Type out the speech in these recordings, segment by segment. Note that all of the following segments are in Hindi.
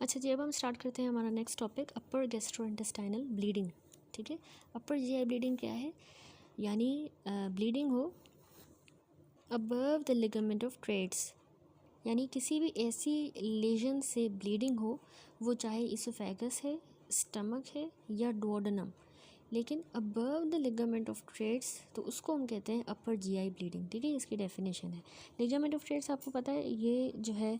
अच्छा जी, अब हम स्टार्ट करते हैं हमारा नेक्स्ट टॉपिक, अपर गैस्ट्रोइंटेस्टाइनल ब्लीडिंग। ठीक है, अपर जीआई ब्लीडिंग क्या है? यानी ब्लीडिंग हो above the ligament of Treitz, यानी किसी भी ऐसी लेजन से ब्लीडिंग हो, वो चाहे इसोफेगस है, स्टमक है या डुओडेनम, लेकिन above the ligament of Treitz, तो उसको हम कहते हैं अपर जीआई ब्लीडिंग। ठीक है, इसकी डेफिनेशन है। लिगामेंट ऑफ ट्रेड्स आपको पता है, ये जो है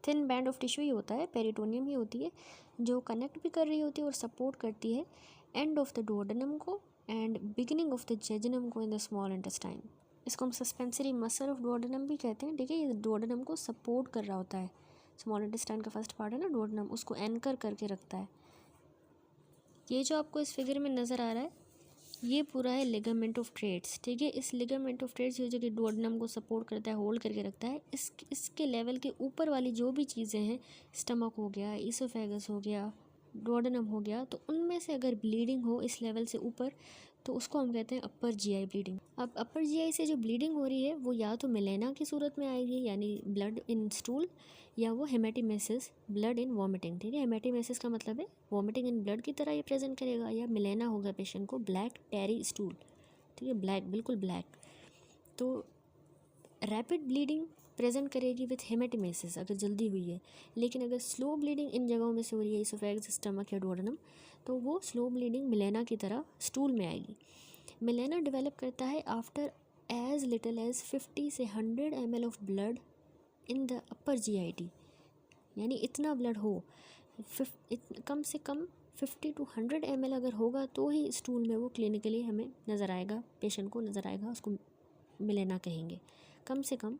थिन बैंड ऑफ टिश्यू ही होता है, पेरिटोनियम ही होती है, जो कनेक्ट भी कर रही होती है और सपोर्ट करती है एंड ऑफ द डुओडेनम को and beginning of the jejunum को इन द स्मॉल इंटेस्टाइन। इसको हम सस्पेंसरी मसल ऑफ डुओडेनम भी कहते हैं। ठीक है, ये डुओडेनम को सपोर्ट कर रहा होता है। स्मॉल इंटेस्टाइन का फर्स्ट पार्ट है ना डुओडेनम, उसको एंकर करके रखता है। ये जो आपको इस फिगर में नज़र आ रहा है, ये पूरा है लिगामेंट ऑफ ट्रेड्स। ठीक है, इस लिगामेंट ऑफ ट्रेड्स जो कि डुओडेनम को सपोर्ट करता है, होल्ड करके रखता है, इसके लेवल के ऊपर वाली जो भी चीज़ें हैं, स्टमक हो गया, इसोफेगस हो गया, डुओडेनम हो गया, तो उनमें से अगर ब्लीडिंग हो इस लेवल से ऊपर, तो उसको हम कहते हैं अपर जीआई ब्लीडिंग। अब अपर जीआई से जो ब्लीडिंग हो रही है वो या तो मिलेना की सूरत में आएगी, यानी ब्लड इन स्टूल, या वो हेमेटिमेसिस, ब्लड इन वॉमिटिंग। ठीक है, हेमेटिमेसिस का मतलब है वॉमिटिंग इन ब्लड की तरह ये प्रेजेंट करेगा, या मिलेना होगा पेशेंट को ब्लैक टेरी स्टूल। ठीक है, ब्लैक, बिल्कुल ब्लैक। तो रैपिड ब्लीडिंग प्रेजेंट करेगी विथ हेमेटिमेसिस अगर जल्दी हुई है, लेकिन अगर स्लो ब्लीडिंग इन जगहों में से हो रही है, इसोफेगस, स्टमक या डुओडेनम, तो वो स्लो ब्लीडिंग मिलेना की तरह स्टूल में आएगी। मिलेना डेवलप करता है आफ्टर एज लिटिल एज 50 से 100 ml of blood in the upper GIT, यानी इतना ब्लड हो, कम से कम 50 to 100 ml अगर होगा तो ही स्टूल में वो क्लिनिकली हमें नज़र आएगा, पेशेंट को नज़र आएगा, उसको मिलेना कहेंगे। कम से कम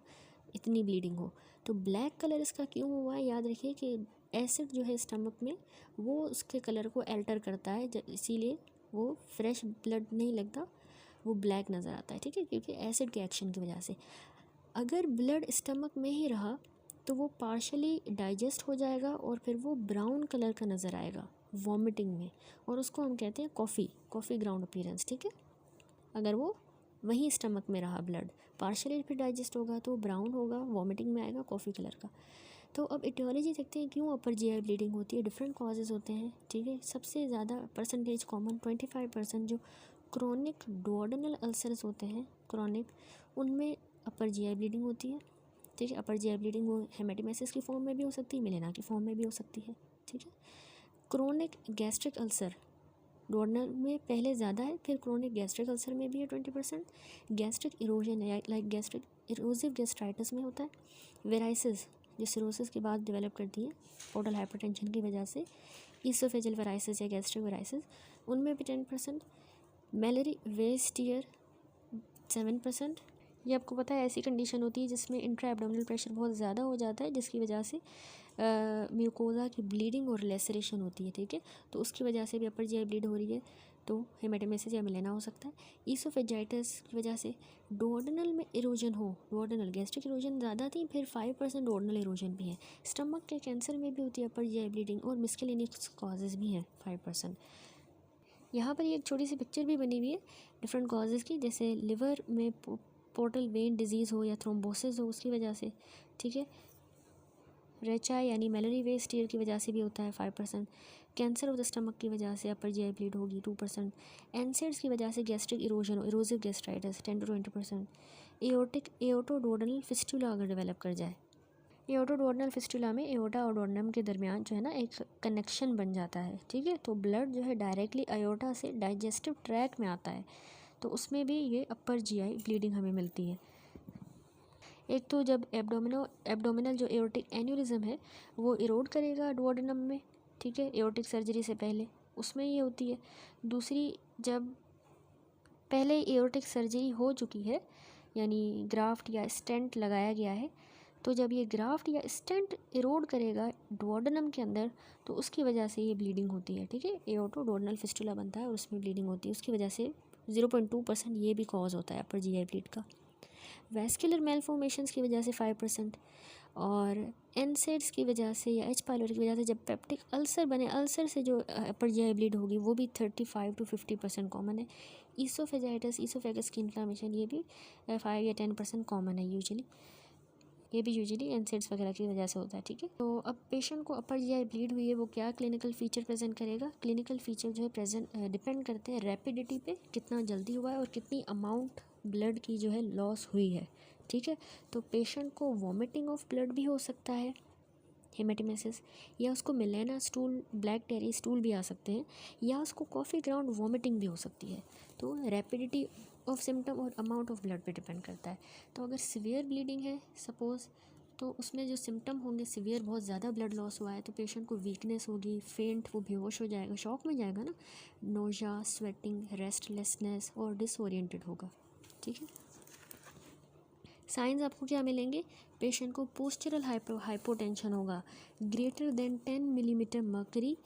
इतनी ब्लीडिंग हो। तो ब्लैक कलर इसका क्यों हुआ है? याद रखिए कि एसिड जो है स्टमक में, वो उसके कलर को अल्टर करता है, इसीलिए वो फ्रेश ब्लड नहीं लगता, वो ब्लैक नज़र आता है। ठीक है, क्योंकि एसिड के एक्शन की वजह से। अगर ब्लड स्टमक में ही रहा तो वो पार्शली डाइजेस्ट हो जाएगा और फिर वो ब्राउन कलर का नज़र आएगा वॉमिटिंग में, और उसको हम कहते हैं कॉफ़ी ग्राउंड अपीयरेंस। ठीक है, अगर वो वहीं स्टमक में रहा ब्लड, पार्शली फिर डाइजेस्ट होगा तो ब्राउन होगा, वॉमिटिंग में आएगा कॉफ़ी कलर का। तो अब इटियोलॉजी देखते हैं क्यों अपर जीआई ब्लीडिंग होती है। डिफरेंट कॉजेज़ होते हैं। ठीक है, सबसे ज़्यादा परसेंटेज कॉमन 25% जो क्रोनिक डुओडेनल अल्सर्स होते हैं, क्रोनिक, उनमें अपर जीआई ब्लीडिंग होती है। ठीक है, अपर जीआई ब्लीडिंग वो हेमेटिमेसिस की फॉर्म में भी हो सकती है, मिलेना की फॉर्म में भी हो सकती है। ठीक है, क्रोनिक गैस्ट्रिक अल्सर डुओडेनल में पहले ज़्यादा है, फिर क्रोनिक गैस्ट्रिक अल्सर में भी है 20%। गैस्ट्रिक इरोजन है, लाइक गैस्ट्रिक इरोजिव गैस्ट्राइटिस में होता है। वेराइसिस जो सिरोसिस के बाद डेवलप करती है पोर्टल हाइपरटेंशन की वजह से, ईसोफेजल वेराइसिस या गैस्ट्रिक वेराइसिस, उनमें भी 10%। मैलरी वेस्टियर 7%। ये आपको पता है ऐसी कंडीशन होती है जिसमें इंट्रा एब्डोमिनल प्रेशर बहुत ज़्यादा हो जाता है, जिसकी वजह से म्यूकोजा की ब्लीडिंग और लेसरेशन होती है। ठीक है, तो उसकी वजह से भी अपर जीआई ब्लीड हो रही है, तो हेमेटोमेसिस या मिलेना हो सकता है। ईसोफेजाइटिस की वजह से डुओडेनल में इरोजन हो, डुओडेनल गैस्ट्रिक इरोजन ज़्यादा थी, फिर 5% डुओडेनल इरोजन भी है। स्टमक के कैंसर में भी होती है अपर जीआई ब्लीडिंग, और मिस्केलेनियस कॉजेज़ भी हैं 5%। यहाँ पर ये एक छोटी सी पिक्चर भी बनी हुई है डिफरेंट कॉजेज़ की, जैसे लिवर में पोर्टल वेन डिजीज़ हो या थ्रोम्बोसिस हो उसकी वजह से। ठीक है, रेचाई यानी मैलरी वेस्टियर की वजह से भी होता है 5%। कैंसर ऑफ द स्टमक की वजह से अपर जीआई ब्लीड होगी 2%। एनसेड्स की वजह से गैस्ट्रिक इरोजन हो, इरोजिव गैस्ट्राइटिस 10 to 20%। एओटोडुओडेनल फिस्टुला अगर डेवलप कर जाए, एओटोडुओडेनल फिस्टुला में एओटा और डुओडेनम के दरमियान जो है ना एक कनेक्शन बन जाता है। ठीक है, तो ब्लड जो है डायरेक्टली अयोटा से डाइजेस्टिव ट्रैक में आता है, तो उसमें भी ये अपर जीआई ब्लीडिंग हमें मिलती है। एक तो जब एब्डोमिनल जो एओर्टिक एन्यूरिज्म है वो इरोड करेगा डुओडेनम में, ठीक है, एओर्टिक सर्जरी से पहले उसमें ये होती है। दूसरी, जब पहले एओर्टिक सर्जरी हो चुकी है, यानी ग्राफ्ट या स्टेंट लगाया गया है, तो जब ये ग्राफ्ट या स्टेंट इरोड करेगा डुओडेनम के अंदर, तो उसकी वजह से ये ब्लीडिंग होती है। ठीक है, एओटो डुओडेनल फिस्टुला बनता है और उसमें ब्लीडिंग होती है, उसकी वजह से 0.2% ये भी कॉज होता है अपर जीआई ब्लीड का। वैस्कुलर मेलफॉर्मेशंस की वजह से 5%, और एनसेड्स की वजह से या एच पायलोरी की वजह से जब पेप्टिक अल्सर बने, अल्सर से जो अपर जीआई ब्लीड होगी वो भी 35 to 50% कॉमन है। ईसोफेजाइटिस, ईसोफेगस की इन्फ्लामेशन, ये भी 5 या 10% कॉमन है यूजुअली। ये भी यूजुअली एनसेड्स वगैरह की वजह से होता है, ठीक है। तो अब पेशेंट को अपर जीआई ब्लीड हुई है, वो क्या क्लिनिकल फीचर प्रेजेंट करेगा? क्लिनिकल फीचर जो है प्रेजेंट डिपेंड करते हैं रैपिडिटी पे, कितना जल्दी हुआ है और कितनी अमाउंट ब्लड की जो है लॉस हुई है, ठीक है। तो पेशेंट को वॉमिटिंग ऑफ ब्लड भी हो सकता है, हेमेटोमेसिस, या उसको मिलेना स्टूल, ब्लैक टेरी स्टूल भी आ सकते हैं, या उसको कॉफ़ी ग्राउंड वॉमिटिंग भी हो सकती है। तो रैपिडिटी ऑफ सिम्टम और अमाउंट ऑफ ब्लड पे डिपेंड करता है। तो अगर सिवियर ब्लीडिंग है सपोज़, तो उसमें जो सिम्टम होंगे सिवियर, बहुत ज़्यादा ब्लड लॉस हुआ है, तो पेशेंट को वीकनेस होगी, फेंट, वो बेहोश हो जाएगा, शॉक में जाएगा ना, नोज़ा, स्वेटिंग, रेस्टलेसनेस और डिसओरिएंटेड होगा, ठीक है। साइंस आपको क्या मिलेंगे? पेशेंट को पोस्चरल हाइपोटेंशन होगा ग्रेटर देन 10 मिलीमीटर मर्करी।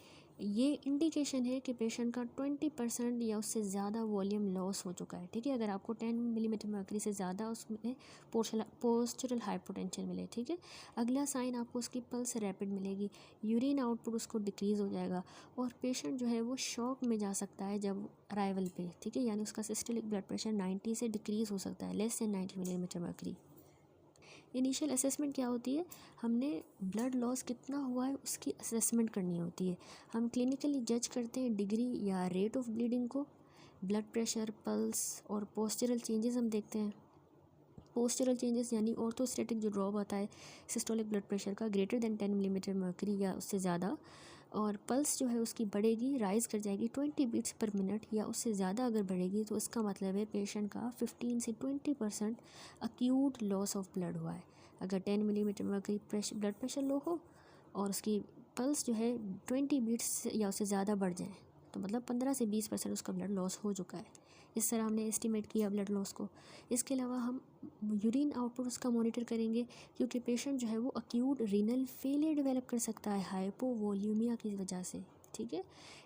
ये इंडिकेशन है कि पेशेंट का 20% या उससे ज़्यादा वॉल्यूम लॉस हो चुका है, ठीक है। अगर आपको 10 मिलीमीटर मर्करी से ज़्यादा उसमें पोस्चरल हाइपोटेंशन मिले, ठीक है। अगला साइन आपको उसकी पल्स रैपिड मिलेगी, यूरिन आउटपुट उसको डिक्रीज़ हो जाएगा, और पेशेंट जो है वो शॉक में जा सकता है जब अराइवल पे, ठीक है। यानी उसका सिस्टोलिक ब्लड प्रेशर 90 से डिक्रीज़ हो सकता है, less than 90 millimetre mercury. Initial assessment क्या होती है? हमने ब्लड लॉस कितना हुआ है उसकी असेसमेंट करनी होती है। हम क्लिनिकली जज करते हैं डिग्री या रेट ऑफ ब्लीडिंग को, ब्लड प्रेशर, पल्स और पोस्चरल चेंजेस हम देखते हैं। पोस्चरल चेंजेस यानी ऑर्थोस्टैटिक जो ड्रॉप आता है सिस्टोलिक ब्लड प्रेशर का ग्रेटर देन 10 मिलीमीटर मर्करी या उससे ज़्यादा, और पल्स जो है उसकी बढ़ेगी, राइज़ कर जाएगी 20 बीट्स पर मिनट या उससे ज़्यादा अगर बढ़ेगी, तो इसका मतलब है पेशेंट का 15 से 20% अक्यूट लॉस ऑफ ब्लड हुआ है। अगर 10 millimetre mercury blood pressure low हो और उसकी पल्स जो है 20 बीट्स या उससे ज़्यादा बढ़ जाए, तो मतलब 15 से 20% उसका ब्लड लॉस हो चुका है। इस तरह हमने एस्टिमेट किया ब्लड लॉस को। इसके अलावा हम यूरिन आउटपुट उसका मॉनिटर करेंगे, क्योंकि पेशेंट जो है वो अक्यूट रीनल फेलियर डेवलप कर सकता है हाइपोवॉल्यूमिया की वजह से, ठीक है।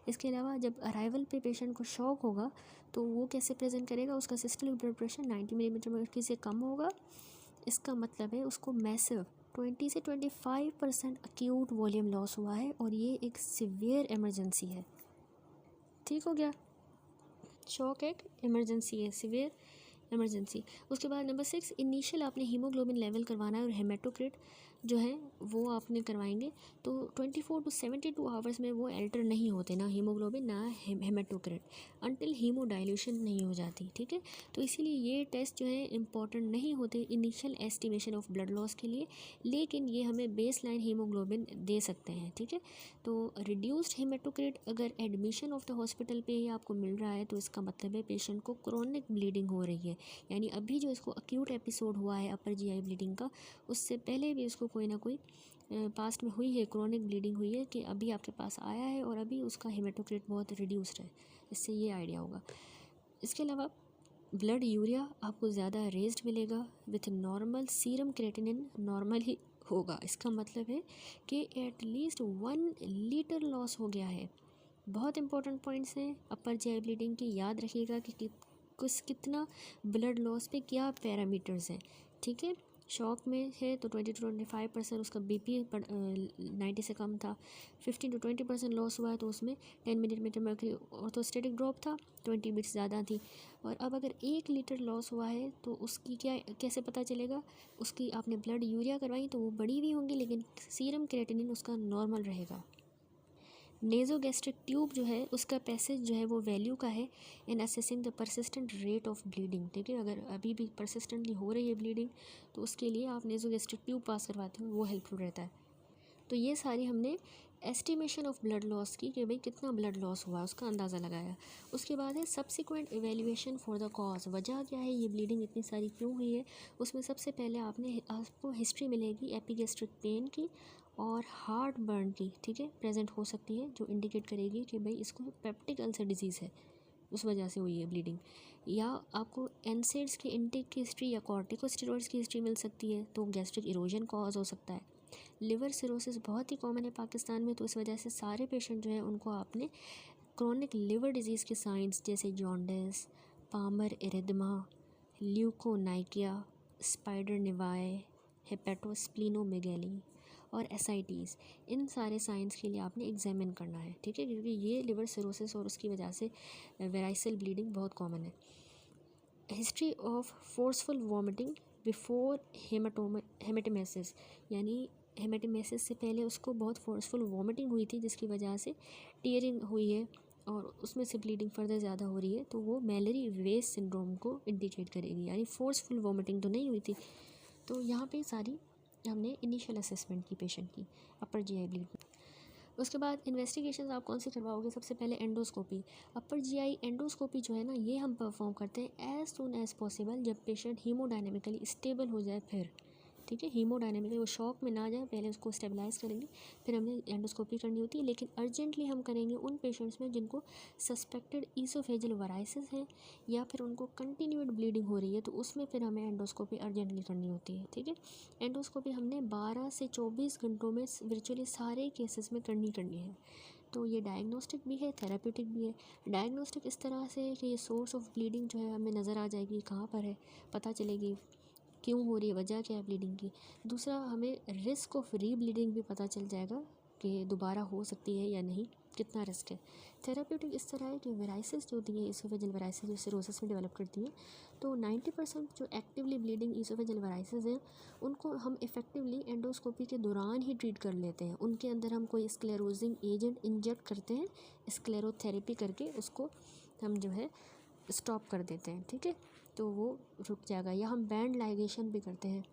इसके अलावा जब अराइवल पे पेशेंट को शॉक होगा, तो वो कैसे प्रेजेंट करेगा? उसका systolic blood pressure 90 millimetre mercury से कम होगा, इसका मतलब है उसको मैसिव 20 से 25% अक्यूट वॉल्यूम लॉस हुआ है, और ये एक सिवियर इमरजेंसी है, ठीक हो गया। शॉक एक इमरजेंसी है, सिवियर इमरजेंसी। उसके बाद नंबर 6, इनिशियल आपने हीमोग्लोबिन लेवल करवाना है, और हेमाटोक्रिट जो है वो आपने करवाएंगे। तो 24 to 72 आवर्स में वो एल्टर नहीं होते, ना हीमोग्लोबिन ना हेमाटोक्रिट, अनटिल हीमोडाइल्यूशन नहीं हो जाती, ठीक है। तो इसीलिए ये टेस्ट जो है इंपॉर्टेंट नहीं होते initial estimation of blood loss के लिए, लेकिन ये हमें बेस लाइन हीमोग्लोबिन दे सकते हैं, ठीक है। तो रिड्यूस्ड हेमाटोक्रिट अगर एडमिशन ऑफ द हॉस्पिटल पे ही आपको मिल रहा है, तो इसका मतलब है पेशेंट को क्रोनिक ब्लीडिंग हो रही है। यानी अभी जो इसको अक्यूट एपिसोड हुआ है अपर जीआई ब्लीडिंग का, उससे पहले भी उसको कोई ना कोई पास्ट में हुई है, क्रोनिक ब्लीडिंग हुई है, कि अभी आपके पास आया है और अभी उसका हेमाटोक्रिट बहुत रिड्यूस्ड है। इससे ये आइडिया होगा। इसके अलावा ब्लड यूरिया आपको ज़्यादा रेज्ड मिलेगा with normal, serum creatinine normal ही होगा। इसका मतलब है कि एटलीस्ट 1 लीटर लॉस हो गया है। बहुत इंपॉर्टेंट पॉइंट्स हैं अपर जीआई ब्लीडिंग की, याद रखिएगा कि कितना ब्लड लॉस पे क्या पैरामीटर्स हैं, ठीक है। शॉक में है तो 20 to 25% उसका बीपी 90 से कम था, 15 to 20% लॉस हुआ है तो उसमें 10 मिलीमीटर मर्करी ऑर्थोस्टैटिक ड्रॉप था, 20 बीट्स ज़्यादा थी। और अब अगर 1 लीटर लॉस हुआ है तो उसकी क्या, कैसे पता चलेगा? उसकी आपने ब्लड यूरिया करवाई तो वो बड़ी भी होंगी, लेकिन सीरम क्रेटिनिन उसका नॉर्मल रहेगा। नेज़ोगैस्ट्रिक ट्यूब जो है उसका पैसेज जो है वो वैल्यू का है इन assessing the persistent rate of bleeding, ठीक है। अगर अभी भी परसिस्टेंटली हो रही है ब्लीडिंग, तो उसके लिए आप नेज़ोगैस्ट्रिक ट्यूब पास करवाते हो, वो हेल्पफुल रहता है। तो ये सारी हमने एस्टिमेशन ऑफ ब्लड लॉस की, कि भाई कितना ब्लड लॉस हुआ उसका अंदाज़ा लगाया। उसके बाद है subsequent evaluation for the cause, वजह क्या है, ये ब्लीडिंग इतनी सारी क्यों हुई है। उसमें सबसे पहले आपको हिस्ट्री मिलेगी एपिगैस्ट्रिक पेन की और हार्ट बर्न की, ठीक है, प्रेजेंट हो सकती है, जो इंडिकेट करेगी कि भाई इसको पेप्टिक अल्सर डिजीज़ है, उस वजह से हुई है ब्लीडिंग। या आपको एनसेड्स के इनटेक की हिस्ट्री या कॉर्टिकोस्टेरॉइड्स की हिस्ट्री मिल सकती है, तो गैस्ट्रिक इरोजन कॉज हो सकता है। लिवर सिरोसिस बहुत ही कॉमन है पाकिस्तान में, तो इस वजह से सारे पेशेंट जो हैं उनको आपने क्रोनिक लिवर डिजीज़ के साइंस जैसे जॉन्डिस, पामर इरिथमा, ल्यूकोनाइकिया, स्पाइडर निवाए, हेपेटोस्प्लिनोमेगैली और एसाइटीज़, इन सारे साइंस के लिए आपने एग्जामिन करना है, ठीक है, क्योंकि ये लिवर सिरोसिस और उसकी वजह से वेराइसल ब्लीडिंग बहुत कॉमन है। History of forceful vomiting before haematemesis, यानी हेमेटोमेसिस से पहले उसको बहुत फोर्सफुल वॉमिटिंग हुई थी जिसकी वजह से टीयरिंग हुई है और उसमें से ब्लीडिंग फर्दर ज़्यादा हो रही है, तो वो मैलरी वेस्ट सिंड्रोम को इंडिकेट करेगी, यानी फोर्सफुल वॉमिटिंग तो नहीं हुई थी। तो यहाँ पे सारी हमने इनिशियल असेसमेंट की पेशेंट की अपर जीआई ब्लीड। उसके बाद इन्वेस्टिगेशन आप कौन सी करवाओगे? सबसे पहले एंडोस्कोपी। अपर जीआई एंडोस्कोपी जो है ना, ये हम परफॉर्म करते हैं एज सून एज पॉसिबल जब पेशेंट हीमोडायनेमिकली स्टेबल हो जाए फिर, ठीक है। हीमोडायनेमिकली वो शॉक में ना जाए, पहले उसको स्टेबलाइज करेंगे, फिर हमने एंडोस्कोपी करनी होती है। लेकिन अर्जेंटली हम करेंगे उन पेशेंट्स में जिनको सस्पेक्टेड ईसोफेजियल वाराइसिस है या फिर उनको कंटिन्यूड ब्लीडिंग हो रही है, तो उसमें फिर हमें एंडोस्कोपी अर्जेंटली करनी होती है, ठीक है। एंडोस्कोपी हमने 12 से 24 घंटों में वर्चुअली सारे केसेस में करनी है। तो ये डायग्नोस्टिक भी है, थेराप्यूटिक भी है। डायग्नोस्टिक इस तरह से है कि ये सोर्स ऑफ ब्लीडिंग जो है हमें नज़र आ जाएगी, कहाँ पर है पता चलेगी, क्यों हो रही है, वजह क्या है ब्लीडिंग की। दूसरा, हमें रिस्क ऑफ री ब्लीडिंग भी पता चल जाएगा कि दोबारा हो सकती है या नहीं, कितना रिस्क है। थेराप्यूटिक इस तरह है कि वेराइसिस जो होती है, ईसोफेजियल वेराइसिस जो सिरोसिस में डेवलप करती है, तो 90% जो एक्टिवली ब्लीडिंग ईसोफेजियल वेराइसिस हैं उनको हम इफेक्टिवली एंडोस्कोपी के दौरान ही ट्रीट कर लेते हैं। उनके अंदर हम कोई स्क्लेरोजिंग एजेंट इंजेक्ट करते हैं, स्क्लेरोथेरेपी करके उसको हम जो है स्टॉप कर देते हैं, ठीक है, तो वो रुक जाएगा। या हम बैंड लाइगेशन भी करते हैं।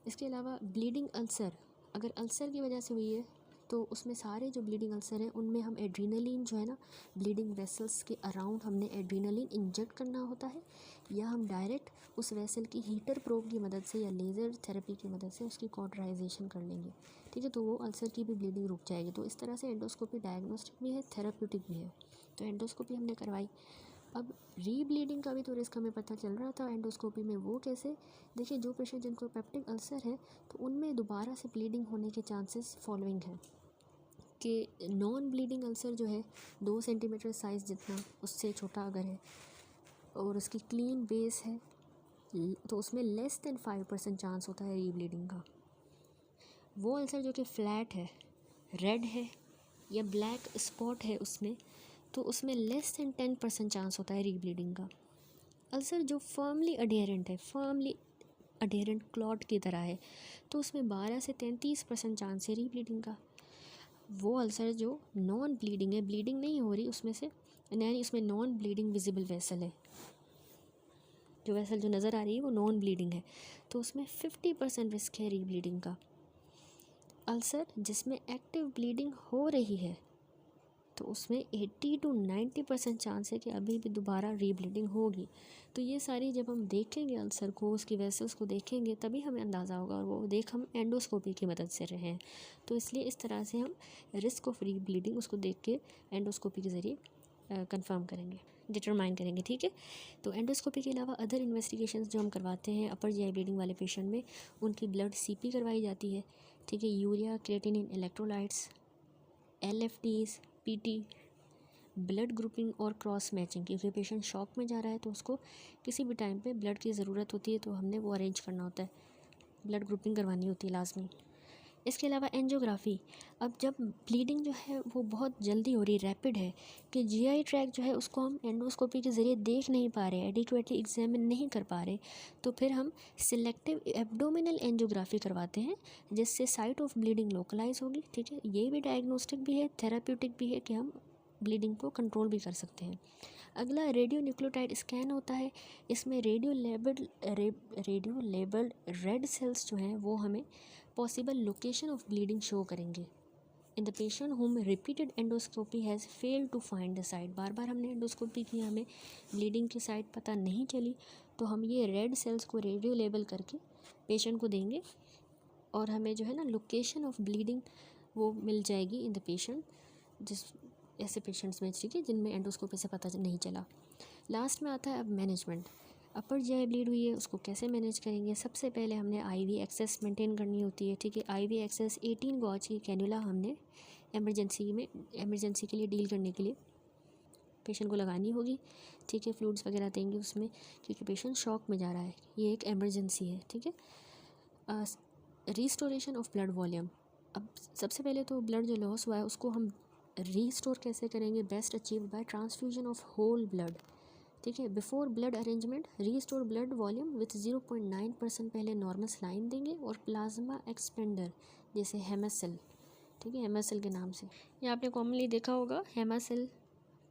इसके अलावा ब्लीडिंग अल्सर, अगर अल्सर की वजह से हुई है तो उसमें सारे जो ब्लीडिंग अल्सर हैं उनमें हम एड्रीनलिन जो है ना, ब्लीडिंग वेसल्स के अराउंड हमने एड्रीनलिन इंजेक्ट करना होता है, या हम डायरेक्ट उस वेसल की हीटर प्रोब की मदद से या लेज़र थेरेपी की मदद से उसकी कॉटराइजेशन कर लेंगे, ठीक है, तो वो अल्सर की भी ब्लीडिंग रुक जाएगी। तो इस तरह से एंडोस्कोपी डायग्नोस्टिक भी है, थेराप्यूटिक भी है। तो एंडोस्कोपी हमने करवाई। अब री ब्लीडिंग का भी तो रिस्क हमें पता चल रहा था एंडोस्कोपी में, वो कैसे? देखिए, जो पेशेंट जिनको पेप्टिक अल्सर है तो उनमें दोबारा से ब्लीडिंग होने के चांसेस फॉलोइंग हैं कि नॉन ब्लीडिंग अल्सर जो है 2 सेंटीमीटर साइज़ जितना, उससे छोटा अगर है और उसकी क्लीन बेस है, तो उसमें लेस देन 5% चांस होता है री ब्लीडिंग का। वो अल्सर जो कि फ्लैट है, रेड है या ब्लैक स्पॉट है उसमें, तो उसमें लेस देन 10% चांस होता है री ब्लीडिंग का। अल्सर जो फर्मली अडेरेंट है, फर्मली अडेरेंट क्लॉट की तरह है, तो उसमें 12 से 33% चांस है री ब्लीडिंग का। वो अल्सर जो नॉन ब्लीडिंग है, ब्लीडिंग नहीं हो रही उसमें से, यानी उसमें नॉन ब्लीडिंग विजिबल वेसल है, जो वेसल जो नज़र आ रही है वो नॉन ब्लीडिंग है, तो उसमें 50% रिस्क है री ब्लीडिंग का। अल्सर जिसमें एक्टिव ब्लीडिंग हो रही है तो उसमें 80 to 90% चांस है कि अभी भी दोबारा रीब्लीडिंग होगी। तो ये सारी जब हम देखेंगे अल्सर को, उसकी वेसल्स को देखेंगे, तभी हमें अंदाज़ा होगा, और वो देख हम एंडोस्कोपी की मदद से रहे हैं। तो इसलिए इस तरह से हम रिस्क ऑफ रीब्लीडिंग उसको देख के एंडोस्कोपी के ज़रिए कंफर्म करेंगे, डिटरमाइन करेंगे, ठीक है। तो एंडोस्कोपी के अलावा अदर इन्वेस्टिगेशंस जो हम करवाते हैं अपर जीआई ब्लीडिंग वाले पेशेंट में, उनकी ब्लड सीपी करवाई जाती है, ठीक है, urea, creatinine, electrolytes, LFTs, PT, blood grouping और क्रॉस मैचिंग, क्योंकि पेशेंट शॉक में जा रहा है तो उसको किसी भी टाइम पे ब्लड की ज़रूरत होती है, तो हमने वो अरेंज करना होता है, ब्लड ग्रुपिंग करवानी होती है लाजमी। इसके अलावा एंजियोग्राफी, अब जब ब्लीडिंग जो है वो बहुत जल्दी हो रही, रैपिड है, कि जीआई ट्रैक जो है उसको हम एंडोस्कोपी के ज़रिए देख नहीं पा रहे, एडिक्वेटली एग्जामिन नहीं कर पा रहे, तो फिर हम सिलेक्टिव एब्डोमिनल एंजियोग्राफी करवाते हैं, जिससे साइट ऑफ ब्लीडिंग लोकलाइज होगी, ठीक है। ये भी डायग्नोस्टिक भी है, थेराप्यूटिक भी है कि हम ब्लीडिंग को कंट्रोल भी कर सकते हैं। अगला रेडियो न्यूक्लियोटाइड स्कैन होता है। इसमें रेडियो लेबल्ड रेड सेल्स जो हैं वो हमें possible location of bleeding show करेंगे in the patient whom repeated endoscopy has failed to find the site. बार बार हमने एंडोस्कोपी की, हमें ब्लीडिंग की साइट पता नहीं चली, तो हम ये रेड सेल्स को रेडियो लेबल करके पेशेंट को देंगे और हमें जो है ना लोकेशन ऑफ ब्लीडिंग वो मिल जाएगी इन द पेशेंट, जिस ऐसे पेशेंट्स में, ठीक है, जिनमें एंडोस्कोपी से पता नहीं चला। लास्ट में आता है अब मैनेजमेंट। अपर जीआई ब्लीड हुई है, उसको कैसे मैनेज करेंगे? सबसे पहले हमने आईवी एक्सेस मेंटेन करनी होती है, ठीक है। आईवी एक्सेस 18 गॉज की कैनुला हमने इमरजेंसी के लिए डील करने के लिए पेशेंट को लगानी होगी, ठीक है। फ्लूइड्स वगैरह देंगे उसमें, क्योंकि पेशेंट शॉक में जा रहा है, ये एक एमरजेंसी है, ठीक है। रिस्टोरेशन ऑफ ब्लड वॉल्यूम, अब सबसे पहले तो ब्लड जो लॉस हुआ है उसको हम रीस्टोर कैसे करेंगे? Best achieve by transfusion of whole blood, ठीक है। Before blood arrangement restore blood volume with 0.9% पहले नॉर्मल सलाइन देंगे और प्लाज्मा एक्सपेंडर जैसे हेमासेल, ठीक है, हेमासेल के नाम से, ये आपने कॉमनली देखा होगा, हेमासेल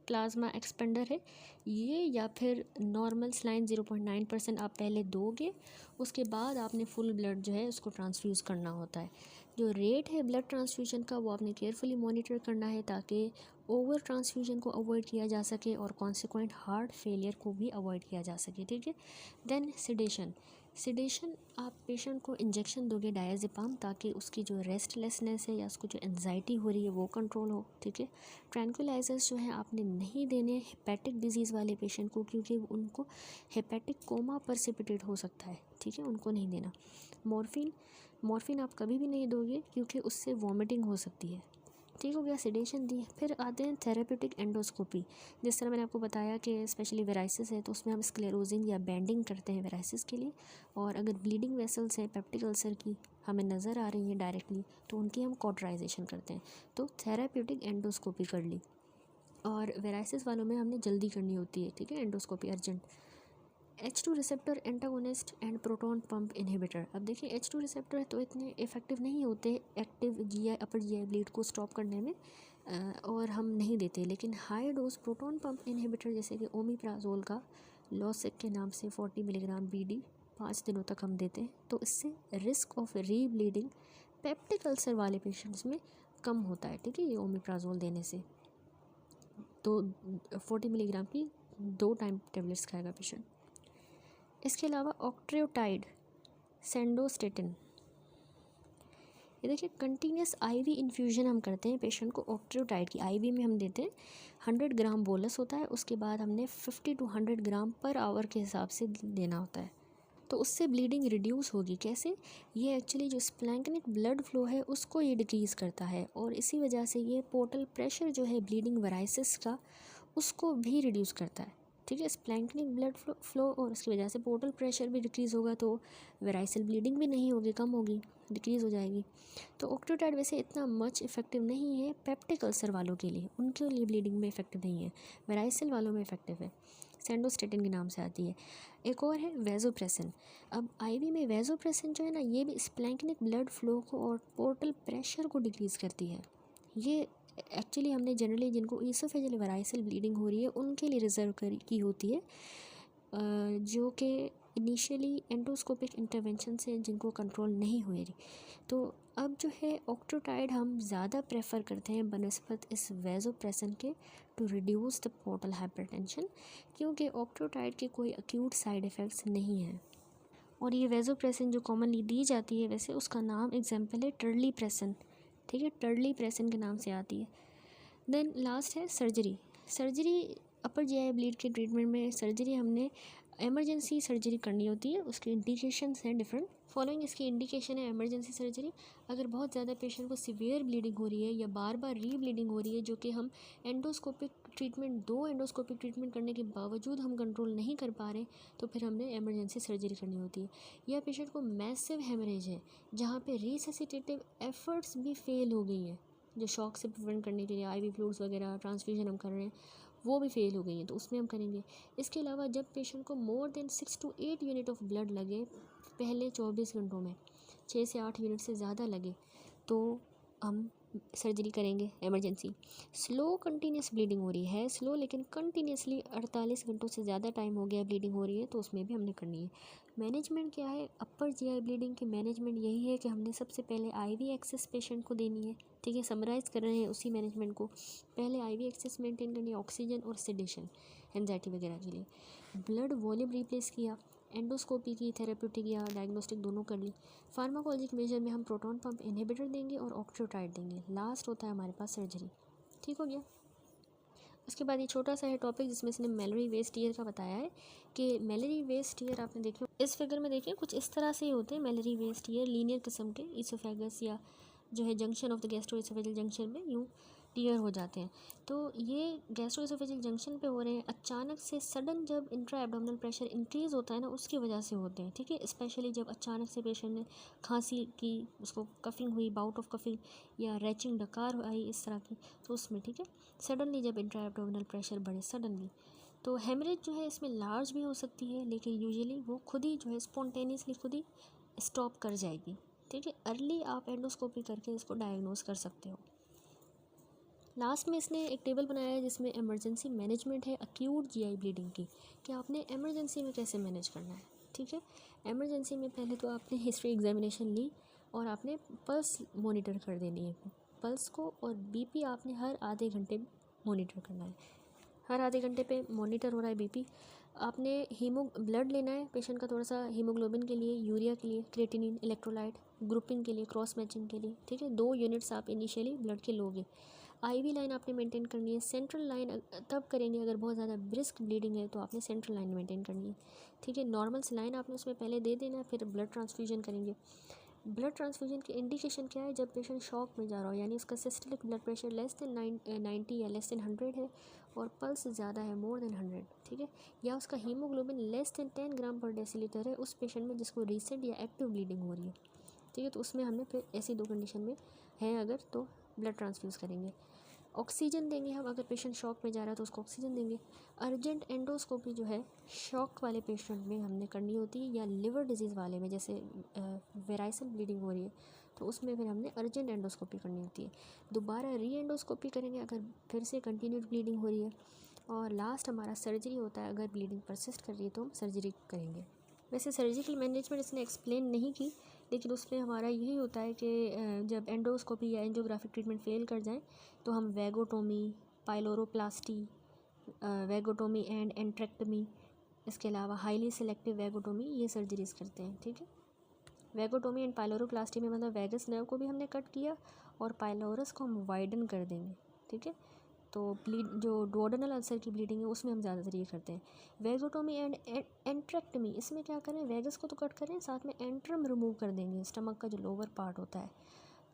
प्लाज्मा एक्सपेंडर है ये, या फिर नॉर्मल सलाइन 0.9% आप पहले दोगे, उसके बाद आपने फुल ब्लड जो है उसको ट्रांसफ्यूज़ करना होता है। जो रेट है ब्लड ट्रांसफ्यूजन का वो आपने केयरफुली मॉनिटर करना है ताकि ओवर ट्रांसफ्यूजन को अवॉइड किया जा सके और कॉन्सिक्वेंट हार्ट फेलियर को भी अवॉइड किया जा सके, ठीक है। देन सिडेशन, सिडेशन आप पेशेंट को इंजेक्शन दोगे डायज़ेपाम ताकि उसकी जो रेस्टलेसनेस है या उसको जो एंजाइटी हो रही है वो कंट्रोल हो, ठीक है। ट्रैंक्विलाइजर्स जो है आपने नहीं देने हेपेटिक डिजीज़ वाले पेशेंट को, क्योंकि उनको हेपेटिक कोमा परसिपिटेट हो सकता है, ठीक है, उनको नहीं देना। मॉर्फिन आप कभी भी नहीं दोगे क्योंकि उससे वॉमिटिंग हो सकती है, ठीक हो गया, सिडेशन दी। फिर आते हैं थेरेप्यूटिक एंडोस्कोपी। जिस तरह मैंने आपको बताया कि स्पेशली वेराइसिस है तो उसमें हम स्क्लेरोजिंग या बैंडिंग करते हैं वेराइसिस के लिए, और अगर ब्लीडिंग वेसल्स हैं पेप्टिक अल्सर की हमें नज़र आ रही है डायरेक्टली तो उनकी हम कॉटराइजेशन करते हैं, तो थेरेप्यूटिक एंडोस्कोपी कर ली। और वेराइसिस वालों में हमने जल्दी करनी होती है, ठीक है, endoscopy urgent. H2 receptor antagonist and proton pump inhibitor. अब देखिए H2 रिसेप्टर तो इतने इफेक्टिव नहीं होते active GI upper GI bleed को स्टॉप करने में, और हम नहीं देते, लेकिन high dose proton pump inhibitor जैसे कि ओमिप्राजोल का लॉसिक के नाम से 40 मिलीग्राम BD 5 दिनों तक हम देते हैं, तो इससे रिस्क ऑफ री ब्लीडिंग पेप्टिक अल्सर वाले पेशेंट्स में कम होता है, ठीक है, ये ओमिप्राजोल देने से। तो 40 मिलीग्राम की 2 टाइम टेबलेट्स खाएगा पेशेंट। इसके अलावा ऑक्ट्रेओटाइड, सेंडोस्टेटिन, ये देखिए कंटिन्यूस आईवी इन्फ्यूजन हम करते हैं पेशेंट को ऑक्ट्रेओटाइड की, आईवी में हम देते हैं 100 ग्राम बोलस होता है, उसके बाद हमने 50 to 100 ग्राम पर आवर के हिसाब से देना होता है, तो उससे ब्लीडिंग रिड्यूस होगी। कैसे? ये एक्चुअली जो स्प्लैंक्निक ब्लड फ्लो है उसको ये डिक्रीज़ करता है, और इसी वजह से ये पोर्टल प्रेशर जो है ब्लीडिंग वेराइसिस का उसको भी रिड्यूस करता है, ठीक है, स्प्लैंक्निक ब्लड फ्लो और उसकी वजह से पोर्टल प्रेशर भी डिक्रीज़ होगा तो वेराइसल ब्लीडिंग भी नहीं होगी, कम होगी, डिक्रीज़ हो जाएगी। तो ऑक्ट्रेओटाइड वैसे इतना मच इफेक्टिव नहीं है पेप्टिक अल्सर वालों के लिए, उनके लिए ब्लीडिंग में इफेक्टिव नहीं है, वेराइसल वालों में इफेक्टिव है, सेंडोस्टेटिन के नाम से आती है। एक और है वेजोप्रेसिन। अब आईवी में वेजोप्रेसिन जो है ना ये भी स्प्लैंक्निक ब्लड फ्लो को और पोर्टल प्रेशर को डिक्रीज़ करती है। ये एक्चुअली हमने जनरली जिनको ईसोफेजियल वेराइसल ब्लीडिंग हो रही है उनके लिए रिजर्व की होती है, जो कि इनिशियली एंडोस्कोपिक इंटरवेंशन से जिनको कंट्रोल नहीं हो रही। तो अब जो है ऑक्ट्रेओटाइड हम ज़्यादा प्रेफर करते हैं बनस्पत इस वेजोप्रेसिन के to reduce the portal hypertension, क्योंकि ऑक्ट्रेओटाइड के कोई अक्यूट साइड इफ़ेक्ट्स नहीं हैं। और ये वेजोप्रेसिन जो कॉमनली दी जाती है वैसे उसका नाम एग्जाम्पल है टर्लीप्रेसिन, ठीक है, टर्लीप्रेसिन के नाम से आती है। देन लास्ट है सर्जरी अपर जीआई ब्लीड के ट्रीटमेंट में सर्जरी हमने एमरजेंसी सर्जरी करनी होती है, उसके इंडिकेशंस हैं डिफरेंट। फॉलोइंग इसकी इंडिकेशन है एमरजेंसी सर्जरी, अगर बहुत ज़्यादा पेशेंट को सीवियर ब्लीडिंग हो रही है या बार बार री ब्लीडिंग हो रही है जो कि हम एंडोस्कोपिक ट्रीटमेंट 2 एंडोस्कोपिक ट्रीटमेंट करने के बावजूद हम कंट्रोल नहीं कर पा रहे, तो फिर हमने एमरजेंसी सर्जरी करनी होती है। या पेशेंट को मैसिव हेमरेज है जहाँ पे रिससिटेटिव एफर्ट्स भी फेल हो गई हैं, जो शॉक से प्रिवेंट करने के लिए आईवी फ्लूइड्स वगैरह ट्रांसफ्यूजन हम कर रहे हैं वो भी फेल हो गई हैं, तो उसमें हम करेंगे। इसके अलावा जब पेशेंट को more than 6 to 8 unit of blood लगे पहले 24 घंटों में, 6 से 8 यूनिट से ज़्यादा लगे तो हम सर्जरी करेंगे एमरजेंसी। स्लो कंटिन्यूस ब्लीडिंग हो रही है, स्लो लेकिन कंटिन्यूसली 48 घंटों से ज़्यादा टाइम हो गया ब्लीडिंग हो रही है तो उसमें भी हमने करनी है। मैनेजमेंट क्या है अपर जीआई ब्लीडिंग की? मैनेजमेंट यही है कि हमने सबसे पहले आईवी एक्सेस पेशेंट को देनी है, ठीक है, समराइज़ कर रहे हैं उसी मैनेजमेंट को। पहले आईवी एक्सेस मेंटेन करनी है, ऑक्सीजन और सेडेशन एंजाइटी वगैरह के लिए। ब्लड वॉल्यूम रिप्लेस किया, एंडोस्कोपी की, थेरेप्यूटिक या डायग्नोस्टिक दोनों कर ली। फार्माकोलॉजिक मेजर में हम प्रोटॉन पंप इनहिबिटर देंगे और ऑक्ट्रेओटाइड देंगे। लास्ट होता है हमारे पास सर्जरी, ठीक हो गया। उसके बाद ये छोटा सा है टॉपिक जिसमें इसने मैलरी वेस्ट ईयर का बताया है कि मैलरी वेस्ट ईयर आपने देखे इस फिगर में देखिए कुछ इस तरह से ही होते हैं मैलरी वेस्ट ईयर, लीनियर किस्म के ईसोफेगस या जो है junction of the gastroesophageal junction में यूँ टीयर हो जाते हैं। तो ये गैस्ट्रोइसोफेजियल जंक्शन पे हो रहे हैं, अचानक से सडन जब इंट्रा एब्डोमिनल प्रेशर इंक्रीज़ होता है ना उसकी वजह से होते हैं, ठीक है, स्पेशली जब अचानक से पेशेंट ने खांसी की, उसको कफिंग हुई, बाउट ऑफ कफिंग या रैचिंग डकार आई इस तरह की, तो उसमें, ठीक है, सडनली जब इंट्रा एब्डोमिनल प्रेशर बढ़े सडनली तो हेमरेज जो है इसमें लार्ज भी हो सकती है, लेकिन यूजुअली वो खुद ही जो है स्पॉन्टेनियसली खुद ही स्टॉप कर जाएगी। ठीक है, अर्ली आप एंडोस्कोपी करके इसको डायग्नोस कर सकते हो। लास्ट में इसने एक टेबल बनाया है जिसमें इमरजेंसी मैनेजमेंट है अक्यूट जीआई ब्लीडिंग की, कि आपने इमरजेंसी में कैसे मैनेज करना है। ठीक है, इमरजेंसी में पहले तो आपने हिस्ट्री एग्जामिनेशन ली और आपने पल्स मॉनिटर कर देनी है। पल्स को और बीपी आपने हर आधे घंटे मॉनिटर करना है। हर आधे घंटे पे मॉनिटर हो रहा है बीपी। आपने ब्लड लेना है पेशेंट का, थोड़ा सा हीमोग्लोबिन के लिए, यूरिया के लिए, क्रेटिनिन, इलेक्ट्रोलाइट, ग्रुपिंग के लिए, क्रॉस मैचिंग के लिए। ठीक है, 2 यूनिट्स आप इनिशियली ब्लड के लोगे। आईवी लाइन आपने मेंटेन करनी है। सेंट्रल लाइन तब करेंगे अगर बहुत ज़्यादा ब्रिस्क ब्लीडिंग है तो आपने सेंट्रल लाइन मेंटेन करनी है। ठीक है, नॉर्मल लाइन आपने उसमें पहले दे देना है, फिर ब्लड ट्रांसफ्यूजन करेंगे। ब्लड ट्रांसफ्यूजन की इंडिकेशन क्या है? जब पेशेंट शॉक में जा रहा हो, यानी उसका systolic blood pressure less than 90 या लेस देन 100 है और पल्स ज़्यादा है मोर देन 100। ठीक है, या उसका हीमोग्लोबिन लेस देन 10 ग्राम पर डेसीलीटर है उस पेशेंट में जिसको रिसेंट या एक्टिव ब्लीडिंग हो रही है। ठीक है, तो उसमें हमें फिर ऐसी 2 कंडीशन में है अगर तो ब्लड ट्रांसफ्यूज़ करेंगे। ऑक्सीजन देंगे हम, अगर पेशेंट शॉक में जा रहा है तो उसको ऑक्सीजन देंगे। अर्जेंट एंडोस्कोपी जो है शॉक वाले पेशेंट में हमने करनी होती है, या लिवर डिजीज़ वाले में, जैसे वेराइसल ब्लीडिंग हो रही है तो उसमें फिर हमने अर्जेंट एंडोस्कोपी करनी होती है। दोबारा री एंडोस्कोपी करेंगे अगर फिर से कंटिन्यूड ब्लीडिंग हो रही है। और लास्ट हमारा सर्जरी होता है, अगर ब्लीडिंग परसिस्ट कर रही है तो हम सर्जरी करेंगे। वैसे सर्जिकल मैनेजमेंट इसने एक्सप्लेन नहीं की, लेकिन उसमें हमारा यही होता है कि जब एंडोस्कोपी या एंजियोग्राफिक ट्रीटमेंट फेल कर जाए तो हम वैगोटोमी, पाइलोरोप्लास्टी, वैगोटोमी एंड एंट्रेक्टमी, इसके अलावा हाईली सिलेक्टिव वैगोटोमी, ये सर्जरीज करते हैं। ठीक है, वैगोटोमी एंड पाइलोरोप्लास्टी में मतलब वैगस नर्व को भी हमने कट किया और पाइलोरस को हम वाइडन कर देंगे। ठीक है, तो जो डुओडेनल अल्सर की ब्लीडिंग है उसमें हम ज़्यादातर ये करते हैं। वैगोटोमी एंड एंट्रेक्टमी, इसमें क्या करें, वैगस को तो कट करें, साथ में एंट्रम रिमूव कर देंगे, स्टमक का जो लोअर पार्ट होता है।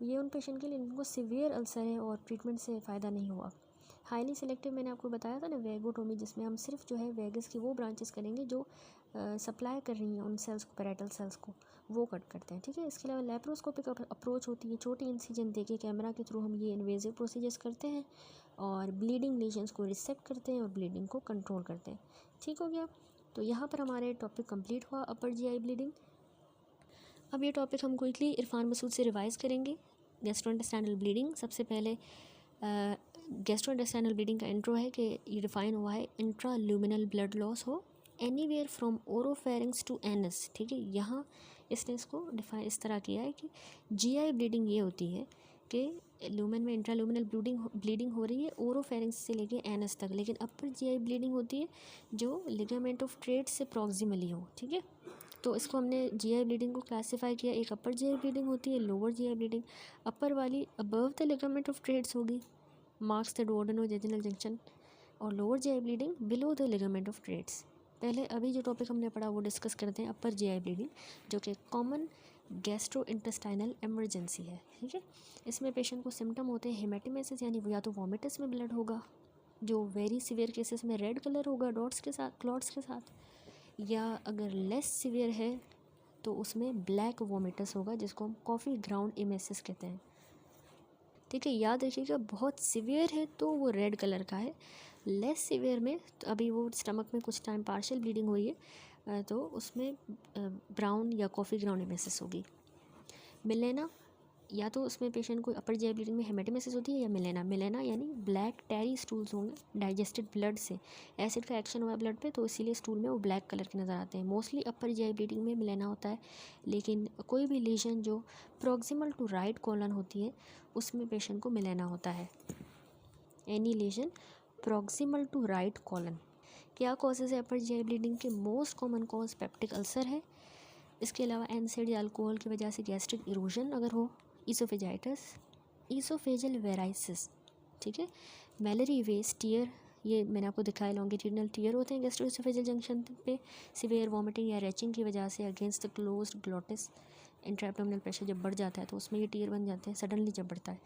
ये उन पेशेंट के लिए जिनको सीवियर अल्सर है और ट्रीटमेंट से फ़ायदा नहीं हुआ। हाईली सिलेक्टिव मैंने आपको बताया था ना, वैगोटोमी, जिसमें हम सिर्फ जो है वैगस की वो ब्रांचेस करेंगे जो सप्लाई कर रही हैं उन सेल्स को, पैराइटल सेल्स को, वो कट करते हैं। ठीक है, इसके अलावा लैप्रोस्कोपिक अप्रोच होती है, छोटी इंसिजन देके कैमरा के थ्रू हम ये इन्वेजिव प्रोसीजर्स करते हैं और ब्लीडिंग लीजन्स को रिसेक्ट करते हैं और ब्लीडिंग को कंट्रोल करते हैं। ठीक हो गया, तो यहाँ पर हमारे टॉपिक कंप्लीट हुआ अपर जीआई ब्लीडिंग। अब ये टॉपिक हम क्विकली इरफान मसूद से रिवाइज़ करेंगे। गैस्ट्रोइंटेस्टाइनल ब्लीडिंग, सबसे पहले गैस्ट्रोइंटेस्टाइनल ब्लीडिंग का इंट्रो है कि ये डिफाइन हुआ है, इंट्राल्यूमिनल ब्लड लॉस हो anywhere from oropharynx to anus. ठीक है, यहाँ इसने इसको डिफाइन इस तरह किया है कि जीआई ब्लीडिंग ये होती है कि लूमेन में इंट्राल्यूमिनल ब्लीडिंग हो रही है ओरोफेरिंग्स से लेके एनस तक, लेकिन अपर जीआई ब्लीडिंग होती है जो लिगामेंट ऑफ ट्रेट से प्रॉक्सिमली हो। ठीक है, तो इसको हमने जीआई ब्लीडिंग को क्लासीफाई किया, एक अपर जीआई ब्लीडिंग होती है, लोअर जीआई ब्लीडिंग। अपर वाली above the ligament of Treitz होगी, मार्क्स द डुओडेनोजेजुनल जंक्शन, और lower GI bleeding below the ligament of Treitz. पहले अभी जो टॉपिक हमने पढ़ा वो डिस्कस करते हैं, अपर जीआई ब्लीडिंग, जो कि कॉमन गैस्ट्रोइंटेस्टाइनल इमरजेंसी है। ठीक है, इसमें पेशेंट को सिम्टम होते हैं हेमेटोमेसिस, यानी या तो वॉमिटस में ब्लड होगा जो वेरी सीवियर केसेस में रेड कलर होगा डॉट्स के साथ, क्लॉट्स के साथ, या अगर लेस सीवियर है तो उसमें ब्लैक वोमिटस होगा जिसको हम कॉफ़ी ग्राउंड इमेसिस कहते हैं। ठीक है, याद रखिएगा, बहुत सीवियर है तो वो रेड कलर का है, लेस सीवियर में तो अभी वो स्टमक में कुछ टाइम पार्शियल ब्लीडिंग हुई है तो उसमें ब्राउन या कॉफ़ी ग्राउंड इमेसिस होगी। मिलेना, या तो उसमें पेशेंट को अपर जीआई ब्लीडिंग में हेमेटोमेसिस होती है या मिलेना यानी ब्लैक टैरी स्टूल्स होंगे डाइजेस्टेड ब्लड से, एसिड का एक्शन हुआ है ब्लड पे तो इसीलिए स्टूल में वो ब्लैक कलर के नज़र आते हैं। मोस्टली अपर जीआई ब्लीडिंग में मिलेना होता है, लेकिन कोई भी लीजन जो प्रॉक्सिमल टू राइट कॉलन होती है उसमें पेशेंट को मिलेना होता है। Any lesion proximal to right colon. क्या कॉजेज़ है अपर जीआई ब्लीडिंग के? Most common cause peptic ulcer है, इसके अलावा एनसेड या अल्कोहल की वजह से गैस्ट्रिक इरोजन अगर हो, ईसोफेजाइटिस, ईसोफेजल वेराइसिस। ठीक है, मैलरी वेस टीयर, ये मैंने आपको दिखाया, लॉन्गिट्यूडनल टीयर होते हैं गैस्ट्रोइसोफेजल जंक्शन पे, सिवियर वॉमिटिंग या रैचिंग की वजह से against the closed glottis, intraabdominal pressure जब बढ़ जाता है तो उसमें ये टीयर बन जाते हैं सडनली जब बढ़ता है।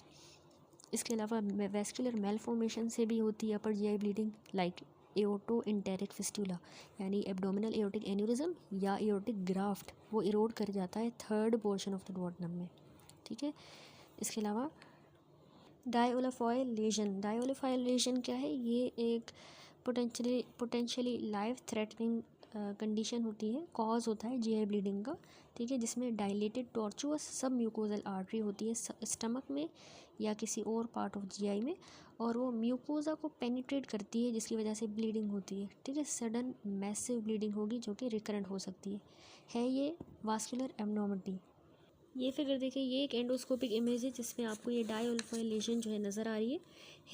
इसके अलावा वेस्कुलर मेलफॉर्मेशन से भी होती है upper GI bleeding, like aorto enteric fistula, यानी एब्डोमिनल एओर्टिक एन्यूरिज्म या एओर्टिक ग्राफ्ट, वो इरोड कर जाता है third portion of the duodenum में। ठीक है, इसके अलावा डायोलेफॉयल लेजन। डायोलेफॉयल लेजन क्या है? ये एक पोटेंशियली लाइफ थ्रेटनिंग कंडीशन होती है, कॉज होता है जीआई ब्लीडिंग का, ठीक है, जिसमें डायलेटेड टॉर्चुअस सब म्यूकोजल आर्टरी होती है स्टमक में या किसी और पार्ट ऑफ जीआई में, और वो म्यूकोजा को पेनिट्रेट करती है जिसकी वजह से ब्लीडिंग होती है, ठीक है। सडन मैसिव ब्लीडिंग होगी जो कि रिकरेंट हो सकती है ये वास्कुलर एब्नॉर्मलिटी। ये फिगर देखिए, ये एक एंडोस्कोपिक इमेज है जिसमें आपको ये डायल्फाइन लेशन जो है नज़र आ रही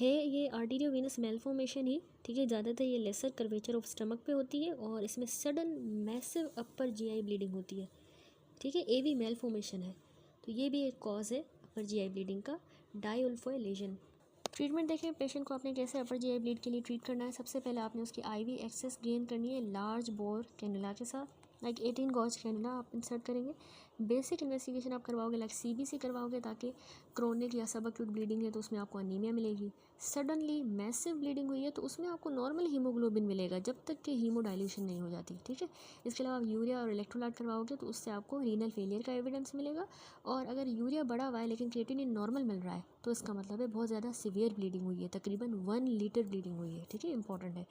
है ये आर्टेरियोवेनस मेलफॉर्मेशन ही, ठीक है। ज़्यादातर ये लेसर कर्वेचर ऑफ स्टमक पे होती है और इसमें सडन मैसिव अपर जीआई ब्लीडिंग होती है, ठीक है। एवी मेलफॉर्मेशन है, तो ये भी एक कॉज है अपर जीआई ब्लीडिंग का, डायल्फाइन लेशन। ट्रीटमेंट देखें, पेशेंट को आपने कैसे अपर जीआई ब्लीड के लिए ट्रीट करना है। सबसे पहले आपने उसकी आईवी एक्सेस गेन करनी है लार्ज बोर कैनुला के साथ, लाइक 18 गॉज कैनुला आप इंसर्ट करेंगे। बेसिक इन्वेस्टिगेशन आप करवाओगे, लाइक सीबीसी करवाओगे, ताकि क्रोनिक या सबअक्यूट ब्लीडिंग है तो उसमें आपको अनीमिया मिलेगी। सडनली मैसिव ब्लीडिंग हुई है तो उसमें आपको नॉर्मल हीमोग्लोबिन मिलेगा जब तक कि हीमोडाइल्यूशन नहीं हो जाती, ठीक है। इसके अलावा आप यूरिया और इलेक्ट्रोलाइट करवाओगे तो उससे आपको रीनल फेलियर का एविडेंस मिलेगा, और अगर यूरिया बढ़ा हुआ है लेकिन क्रिएटिनिन नॉर्मल मिल रहा है तो इसका मतलब है बहुत ज़्यादा सीवियर ब्लीडिंग हुई है, तकरीबन 1 लीटर ब्लीडिंग हुई है, ठीक है, इंपॉर्टेंट है।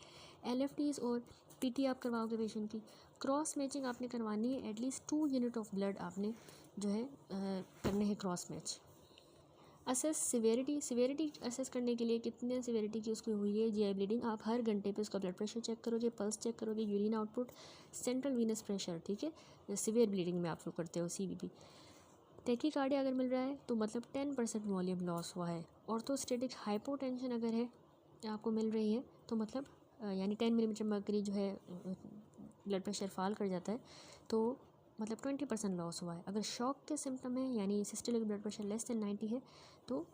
एलएफटीज और पीटी आप करवाओगे पेशेंट की। क्रॉस मैचिंग आपने करवानी है, एटलीस्ट 2 यूनिट ऑफ ब्लड आपने जो है करने हैं cross match. Assess severity assess करने के लिए कितने सिवेरिटी की उसकी हुई है जीआई ब्लीडिंग, आप हर घंटे पे उसका ब्लड प्रेशर चेक करोगे, पल्स चेक करोगे, urine output, central Venus pressure, ठीक है। सीवियर ब्लीडिंग में आप लोग करते हो सीवीपी। टैकीकार्डिया अगर मिल रहा है तो मतलब 10% वॉल्यूम लॉस हुआ है। ऑर्थोस्टेटिक हाइपोटेंशन अगर है आपको मिल रही है तो मतलब यानी 10 मिलीमीटर मर्करी जो है ब्लड प्रेशर फॉल कर जाता है तो मतलब 20% लॉस हुआ है। अगर शॉक के सिम्टम है यानी systolic blood pressure less than 90 है तो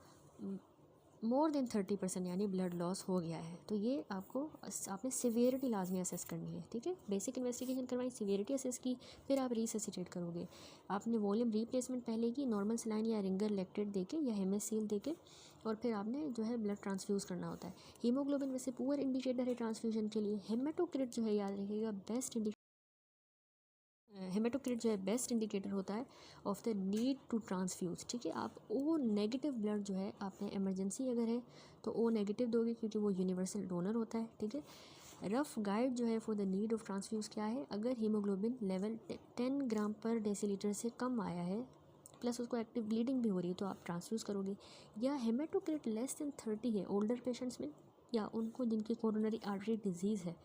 मोर देन 30% यानी ब्लड लॉस हो गया है। तो ये आपने सिवियरिटी लाजमी असेस करनी है, ठीक है। बेसिक इन्वेस्टिगेशन करवाई, सिवियरिटी असेस की, फिर आप रिससिटेट करोगे। आपने वॉल्यूम रिप्लेसमेंट पहले की नॉर्मल सलाइन या रिंगर लैक्टेट देके या हेमेसील देके, और फिर आपने जो है ब्लड ट्रांसफ्यूज़ करना होता है। हीमोग्लोबिन वैसे पुअर इंडिकेटर है ट्रांसफ्यूजन के लिए। हेमेटोक्रिट जो है याद रखिएगा हेमेटोक्रिट जो है बेस्ट इंडिकेटर होता है of the need to transfuse, ठीक है। आप ओ नेगेटिव ब्लड जो है आपने इमरजेंसी अगर है तो ओ नेगेटिव दोगे क्योंकि वो यूनिवर्सल डोनर होता है, ठीक है। रफ गाइड जो है for the need of transfuse क्या है, अगर हीमोग्लोबिन लेवल 10 ग्राम पर डेसीलीटर से कम आया है प्लस उसको एक्टिव ब्लीडिंग भी हो रही है तो आप ट्रांसफ्यूज़ करोगे। या हेमेटोक्रिट लेस देन 30 है ओल्डर पेशेंट्स में या उनको जिनकी कोरोनरी आर्टरी डिजीज़ है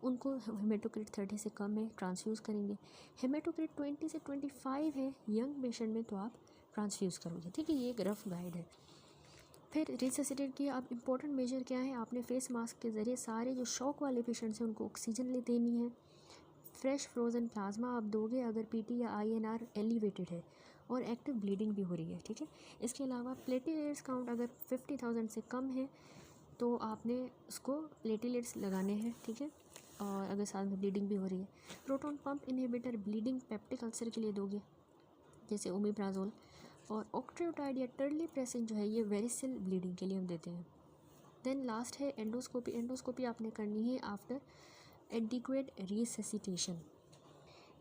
उनको हेमेटोक्रिट 30 से कम है ट्रांसफ्यूज़ करेंगे। हेमेटोक्रिट 20 से 25 है यंग पेशेंट में तो आप ट्रांसफ्यूज़ करोगे, ठीक है। ये एक रफ गाइड है। फिर रिससिटेट किया। अब इंपॉर्टेंट मेजर क्या है, आपने फेस मास्क के ज़रिए सारे जो शॉक वाले पेशेंट्स हैं उनको ऑक्सीजन ले देनी है। फ्रेश फ्रोज़न प्लाज्मा आप दोगे अगर पीटी या आईएनआर एलिवेटेड है और एक्टिव ब्लीडिंग भी हो रही है, ठीक है। इसके अलावा प्लेटलेट्स काउंट अगर 50,000 से कम है तो आपने उसको प्लेटलेट्स लगाने हैं, ठीक है, और अगर साथ में ब्लीडिंग भी हो रही है। Proton pump inhibitor bleeding peptic ulcer के लिए दोगे जैसे ओमिप्राजोल, और ऑक्ट्रेओटाइड या टर्लीप्रेसिन जो है ये वेरिसेल ब्लीडिंग के लिए हम देते हैं। देन लास्ट है एंडोस्कोपी। एंडोस्कोपी आपने करनी है आफ्टर एडिक्वेट रिससिटेशन।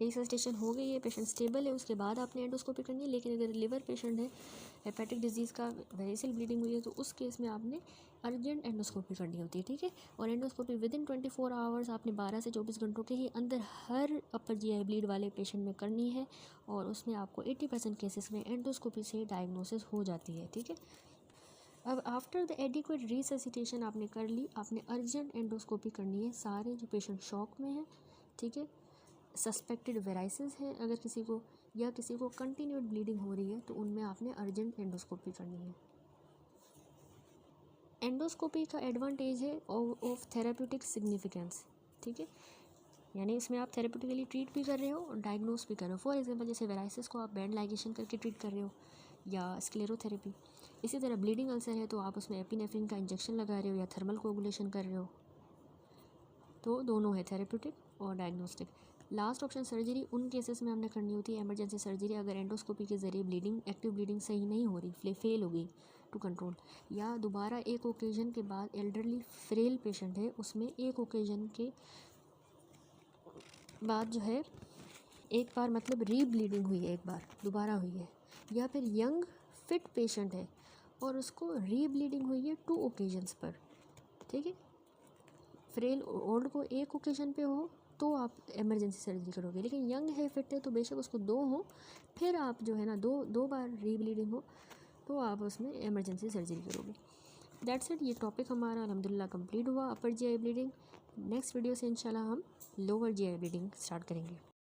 रिससिटेशन हो गई है, पेशेंट स्टेबल है, उसके बाद आपने एंडोस्कोपी करनी है। लेकिन अगर लिवर पेशेंट है, हेपेटिक डिजीज़ का वेरिसेल ब्लीडिंग हुई है तो उस केस में आपने अर्जेंट एंडोस्कोपी करनी होती है, ठीक है। और एंडोस्कोपी विदिन 24 आवर्स आपने 12 से 24 घंटों के ही अंदर हर अपर जीआई ब्लीड वाले पेशेंट में करनी है, और उसमें आपको 80% केसेस में एंडोस्कोपी से डायग्नोसिस हो जाती है, ठीक है। अब आफ्टर द एडिक्वेट रिससिटेशन आपने कर ली, आपने अर्जेंट एंडोस्कोपी करनी है सारे जो पेशेंट शॉक में हैं, ठीक है। सस्पेक्टेड वेराइसिस है अगर किसी को, या किसी को कंटिन्यूड ब्लीडिंग हो रही है तो उनमें आपने अर्जेंट एंडोस्कोपी करनी है। एंडोस्कोपी का एडवांटेज है ऑफ थेराप्यूटिक सिग्निफिकेंस, ठीक है, यानी इसमें आप थेराप्यूटिकली ट्रीट भी कर रहे हो और डायग्नोस भी कर रहे हो। फॉर एग्जांपल जैसे वेराइसिस को आप बैंड लाइगेशन करके ट्रीट कर रहे हो या स्क्लेरोथेरेपी। इसी तरह ब्लीडिंग अल्सर है तो आप उसमें एपिनेफ्रिन का इंजेक्शन लगा रहे हो या थर्मल कोगुलेशन कर रहे हो, तो दोनों है थेरेप्यूटिक और डायग्नोस्टिक। लास्ट ऑप्शन सर्जरी उन केसेस में हमने करनी होती है इमरजेंसी सर्जरी, अगर एंडोस्कोपी के ज़रिए ब्लीडिंग एक्टिव ब्लीडिंग सही नहीं हो रही, फेल हो गई टू कंट्रोल, या दोबारा एक ओकेजन के बाद एल्डरली फ्रेल पेशेंट है उसमें एक ओकेजन के बाद जो है एक बार मतलब रीब्लीडिंग हुई है, एक बार दोबारा हुई है, या फिर यंग फिट पेशेंट है और उसको रीब्लीडिंग हुई है 2 ओकेजन्स पर, ठीक है। फ्रेल ओल्ड को एक ओकेजन पे हो तो आप इमरजेंसी सर्जरी करोगे, लेकिन यंग है फिट है तो बेशक उसको 2 हो, फिर आप जो है ना दो बार रीब्लीडिंग हो तो आप उसमें इमरजेंसी सर्जरी करोगे। That's it. ये टॉपिक हमारा अल्हम्दुलिल्लाह कंप्लीट हुआ अपर जीआई ब्लीडिंग। नेक्स्ट वीडियो से इंशाल्लाह हम लोअर जीआई ब्लीडिंग स्टार्ट करेंगे।